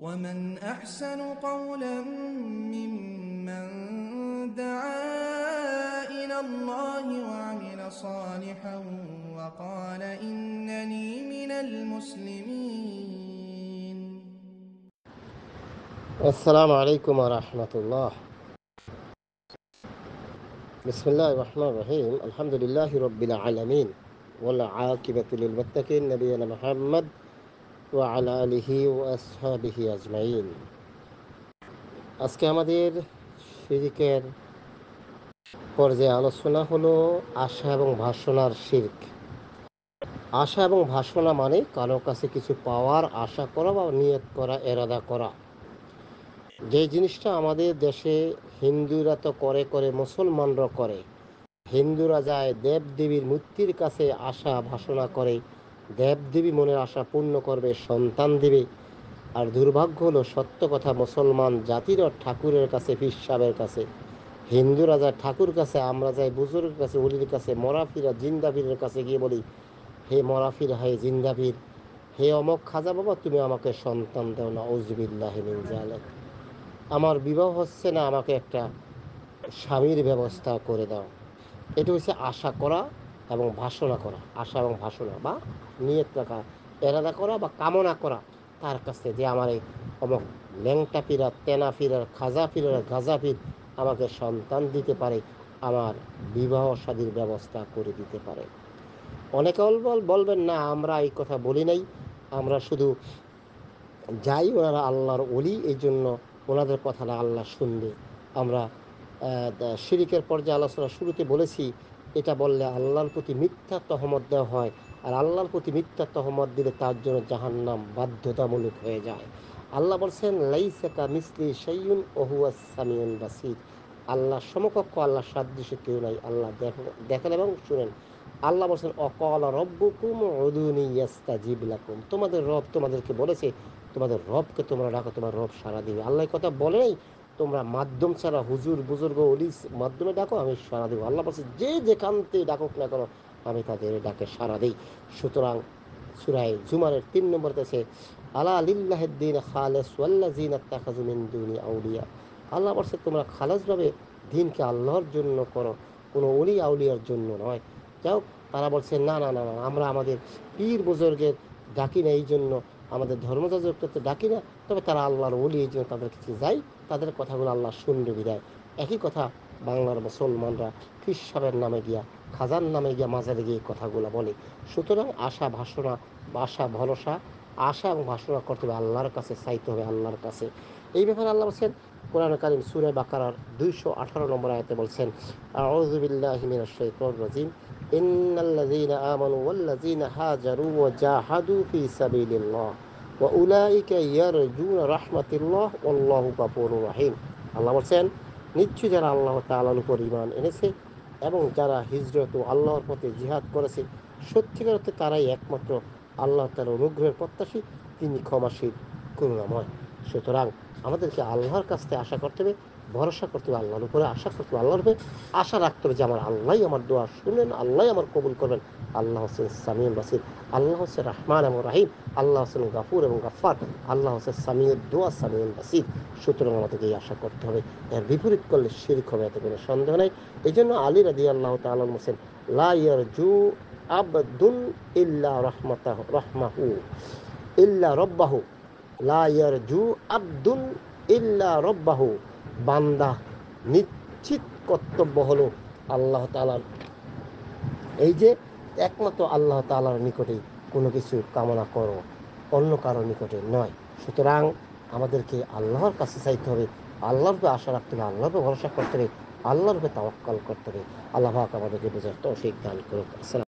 ومن أحسن قولا ممن دعا إلى الله وعمل صالحا وقال إنني من المسلمين. السلام عليكم ورحمة الله. بسم الله الرحمن الرحيم. الحمد لله رب العالمين والعاقبة للمتقين نبينا محمد وعلى آله وأصحابه أجمعين. আজকে আমাদের শিরকের পর্যায়ে আলোচনা হলো আশা এবং বাসনার শিরক। আশা এবং বাসনা মানে কারো কাছে কিছু পাওয়ার আশা করা বা নিয়ত করা, এরাদা করা। যে জিনিসটা আমাদের দেশে হিন্দুরা তো করে মুসলমানরা করে। হিন্দুরা যায় দেবদেবীর মূর্তির কাছে আশা বাসনা করে, দেবদেবী মনের আশা পূর্ণ করবে, সন্তান দিবে। আর দুর্ভাগ্য হলো সত্য কথা, মুসলমান জাতিরও ঠাকুরের কাছে, পীর সাহেবের কাছে। হিন্দুরা যায় ঠাকুর কাছে, আমরা যাই বুজুর্গের কাছে, অলির কাছে, মরাফিরা জিন্দাবীরের কাছে গিয়ে বলি, হে মরাফির, হে জিন্দাবীর, হে অমক খাজা বাবা, তুমি আমাকে সন্তান দাও না, উযবিল্লাহি মিন যালিক। আমার বিবাহ হচ্ছে না, আমাকে একটা স্বামীর ব্যবস্থা করে দাও। এটা হচ্ছে আশা করা এবং বাসনা করা। আশা এবং বাসনা বা নিয়ত রাখা, এরাদা করা বা কামনা করা তার কাছে, যে আমার এই অমক ল্যাংটা পীরা, তেনা পীরার, খাজা পীরের, গাজা পীর আমাকে সন্তান দিতে পারে, আমার বিবাহ শাদীর ব্যবস্থা করে দিতে পারে। অনেকে বলবেন না, আমরা এই কথা বলি নাই, আমরা শুধু যাই, ওনারা আল্লাহর ওলি, এই জন্য ওনাদের কথাটা আল্লাহ শুনবে। আমরা শিরিকের পর্যায়ে আলোচনা শুরুতে বলেছি, এটা বললে আল্লাহর প্রতি মিথ্যা তহমত দেওয়া হয়, আর আল্লাহর প্রতি মিথ্যা তহমত দিলে তার জন্য জাহান্নাম বাধ্যতামূলক হয়ে যায়। আল্লাহ বলছেন, লাইসা কামিসলি শাইউন ওয়া হুয়াস সামিউল বাসীর। আল্লাহর সমকক্ষ, আল্লাহর সাদৃশ্য কেউ নাই। আল্লাহ দেখেন এবং শুনেন। আল্লাহ বলছেন, অকাল রব্বুকুম উদুনি ইয়াস্তাজিব লাকুম। তোমাদের রব তোমাদেরকে বলেছে, তোমাদের রবকে তোমরা ডাকো, তোমার রব সাড়া দিবে। আল্লাহ কথা বলেই তোমরা মাধ্যম ছাড়া, হুজুর বুজুর্গ অলির মাধ্যমে ডাকো, আমি সাড়া দেবো। আল্লাহ বলছে, যে যেখান থেকে ডাকুক না কেন, আমি তাদের ডাকে সাড়া দিই। সুতরাং সূরা জুমারের 3 নম্বর কাছে, আলা লিল্লাহিদ্দিন খালিস ওয়াল্লাযিনা ইত্তাখাযু মিন দুনি আউলিয়া। আল্লাহ বলছে, তোমরা খালাসভাবে দিনকে আল্লাহর জন্য করো, কোনো অলি আউলিয়ার জন্য নয়। যাও, তারা বলছে, না না না না, আমরা আমাদের পীর বুজুর্গের ডাকি না, এই জন্য আমাদের ধর্মযাজককে ডাকি না, তবে তারা আল্লাহর ওলি, এই জন্য তাদের কাছে যাই, তাদের কথাগুলো আল্লাহ শুনবে বিদায়। একই কথা বাংলার মুসলমানরা পীর সাহেবের নামে গিয়া, খাজার নামে গিয়া মাজারে গিয়ে কথাগুলো বলে। সুতরাং আশা ভাষণা, আশা ভরসা, আশা এবং ভাষণা করতে হবে আল্লাহর কাছে, চাইতে হবে আল্লাহর কাছে। এই ব্যাপারে আল্লাহ বলছেন কোরআন কারীম সূরা বাকারার 218 নম্বর আয়াতে বলছেন, আউযু বিল্লাহি মিনাশ শাইতানির রাজিম, ইন্নাল্লাযীনা আমানু ওয়াল্লাযীনা হাজারু ওয়া জাহাদু ফী সাবিলিল্লাহ ওয়া উলাইকা ইয়ারজুনা রাহমাতাল্লাহ ওয়াল্লাহু গফুরুর রহিম। আল্লাহ বলছেন, নিশ্চয়ই যারা আল্লাহ তাআলার উপর ঈমান এনেছে এবং যারা হিজরত ও আল্লাহর পথে জিহাদ করেছে, সত্যিকার অর্থে তারাই একমাত্র আল্লাহ তাআলার অনুগ্রহের প্রত্যাশী, তিনি ক্ষমাশীল, করুণাময়। সুতরাং আমাদেরকে আল্লাহর কাছ থেকে আশা করতে হবে, ভরসা করতে হবে আল্লাহর উপরে, আশা করতে হবে আল্লাহর উপরে, আশা রাখতে হবে যে আমার আল্লাহই আমার দোয়া শুনবেন, আল্লাহই আমার কবুল করবেন। আল্লাহ হচ্ছেন সামিউল বাসির, আল্লাহ হচ্ছেন রহমান এবং রাহিম, আল্লাহ হচ্ছেন গাফুর এবং গাফফার, আল্লাহ হচ্ছেন সামিউল দোয়া, সামিউল বাসির। সুতরাং আমাদেরকে এই আশা করতে হবে। এর বিপরীত করলে শিরক হবে, এতে কোনো সন্দেহ নেই। এই জন্য আলী রাদিয়াল্লাহু তাআলা বলেছেন, লা ইয়ারজু আবদুন ইল্লা রাহমাহু ইল্লা রব্বাহু, লা ইয়ারজু আবদুন ইল্লা রব্বাহু। বান্দা নিশ্চিত কর্তব্য হলো আল্লাহ তাআলার, এই যে একমাত্র আল্লাহ তাআলার নিকটেই কোনো কিছু কামনা করো, অন্য কারোর নিকটে নয়। সুতরাং আমাদেরকে আল্লাহর কাছে চাইতে হবে, আল্লাহর উপরে আশা রাখতে হবে, আল্লাহর উপরে ভরসা করতে হবে, আল্লাহর উপরে তাওয়াক্কাল করতে হবে। আল্লাহ পাক আমাদেরকে বোঝার তৌফিক দান করুক। আসসালাম।